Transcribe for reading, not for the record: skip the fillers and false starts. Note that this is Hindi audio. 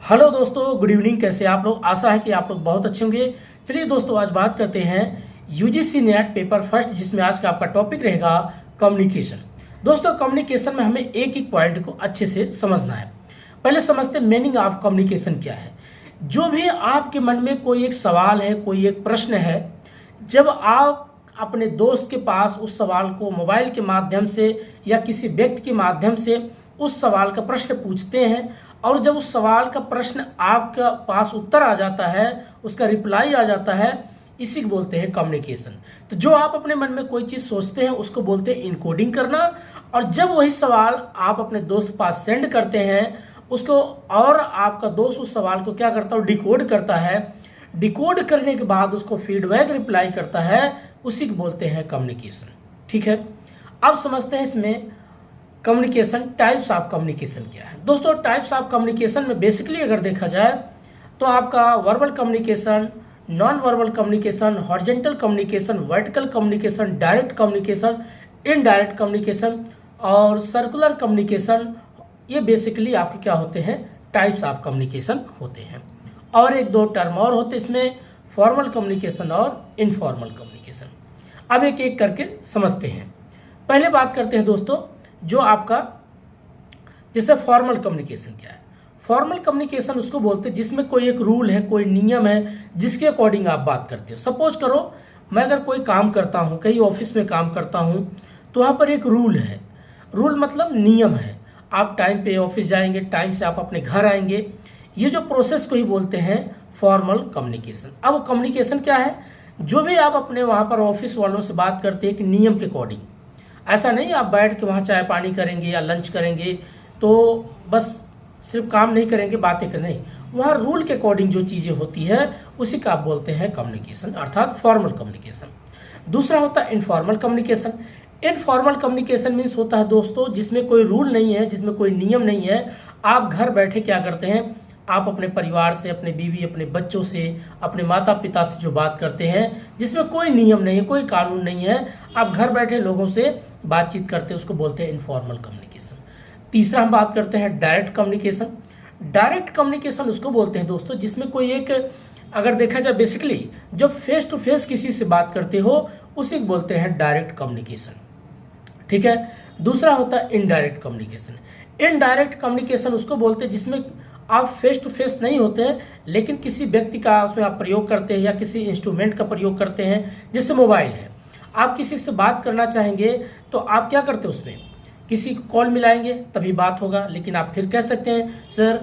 हेलो दोस्तों, गुड इवनिंग। कैसे आप लोग? आशा है कि आप लोग बहुत अच्छे होंगे। चलिए दोस्तों, आज बात करते हैं यूजीसी नेट पेपर फर्स्ट, जिसमें आज का आपका टॉपिक रहेगा कम्युनिकेशन। दोस्तों, कम्युनिकेशन में हमें एक एक पॉइंट को अच्छे से समझना है। पहले समझते हैं मीनिंग ऑफ कम्युनिकेशन क्या है। जो भी आपके मन में कोई एक सवाल है, कोई एक प्रश्न है, जब आप अपने दोस्त के पास उस सवाल को मोबाइल के माध्यम से या किसी व्यक्ति के माध्यम से उस सवाल का प्रश्न पूछते हैं, और जब उस सवाल का प्रश्न आपके पास उत्तर आ जाता है, उसका रिप्लाई आ जाता है, इसी को बोलते हैं कम्युनिकेशन। तो जो आप अपने मन में कोई चीज़ सोचते हैं उसको बोलते हैं इनकोडिंग करना, और जब वही सवाल आप अपने दोस्त के पास सेंड करते हैं उसको, और आपका दोस्त उस सवाल को क्या करता है, डिकोड करता है। डिकोड करने के बाद उसको फीडबैक रिप्लाई करता है, उसी को बोलते हैं कम्युनिकेशन। ठीक है, अब समझते हैं इसमें कम्युनिकेशन टाइप्स ऑफ कम्युनिकेशन क्या है। दोस्तों, टाइप्स ऑफ कम्युनिकेशन में बेसिकली अगर देखा जाए तो आपका verbal communication, non verbal communication, horizontal communication, vertical communication, direct communication, indirect communication और सर्कुलर कम्युनिकेशन, ये बेसिकली आपके क्या होते हैं, टाइप्स ऑफ कम्युनिकेशन होते हैं। और एक दो टर्म और होते हैं इसमें, फॉर्मल कम्युनिकेशन और इनफॉर्मल कम्युनिकेशन। अब एक एक करके समझते हैं। पहले बात करते हैं दोस्तों, जो आपका जैसे फॉर्मल कम्युनिकेशन क्या है। फॉर्मल कम्युनिकेशन उसको बोलते हैं जिसमें कोई एक रूल है, कोई नियम है, जिसके अकॉर्डिंग आप बात करते हो। सपोज करो मैं अगर कोई काम करता हूँ, कहीं ऑफिस में काम करता हूँ, तो वहाँ पर एक रूल है। रूल मतलब नियम है। आप टाइम पे ऑफिस जाएंगे, टाइम से आप अपने घर आएंगे। ये जो प्रोसेस को ही बोलते हैं फॉर्मल कम्युनिकेशन। अब कम्युनिकेशन क्या है, जो भी आप अपने वहाँ पर ऑफिस वालों से बात करते हैं एक नियम के अकॉर्डिंग। ऐसा नहीं आप बैठ के वहाँ चाय पानी करेंगे या लंच करेंगे तो बस सिर्फ काम नहीं करेंगे, बातें करें, नहीं। वहाँ रूल के अकॉर्डिंग जो चीज़ें होती है उसी का आप बोलते हैं कम्युनिकेशन, अर्थात फॉर्मल कम्युनिकेशन। दूसरा होता है informal communication. Informal communication means होता है दोस्तों जिसमें कोई रूल नहीं है, जिसमें कोई नियम नहीं है। आप घर बैठे क्या करते हैं, आप अपने परिवार से, अपने बीवी, अपने बच्चों से, अपने माता पिता से जो बात करते हैं, जिसमें कोई नियम नहीं है, कोई कानून नहीं है, आप घर बैठे लोगों से बातचीत करते हैं, उसको बोलते हैं इनफॉर्मल कम्युनिकेशन। तीसरा हम बात करते हैं डायरेक्ट कम्युनिकेशन। डायरेक्ट कम्युनिकेशन उसको बोलते हैं दोस्तों जिसमें कोई एक, अगर देखा जाए बेसिकली जब फेस टू फेस किसी से बात करते हो उसी को बोलते हैं डायरेक्ट कम्युनिकेशन। ठीक है। दूसरा होता है इनडायरेक्ट कम्युनिकेशन। इनडायरेक्ट कम्युनिकेशन उसको बोलते हैं जिसमें आप फेस टू फेस नहीं होते हैं, लेकिन किसी व्यक्ति का उसमें आप प्रयोग करते हैं या किसी इंस्ट्रूमेंट का प्रयोग करते हैं, जैसे मोबाइल है। आप किसी से बात करना चाहेंगे तो आप क्या करते हैं, उसमें किसी को कॉल मिलाएंगे तभी बात होगा, लेकिन आप फिर कह सकते हैं सर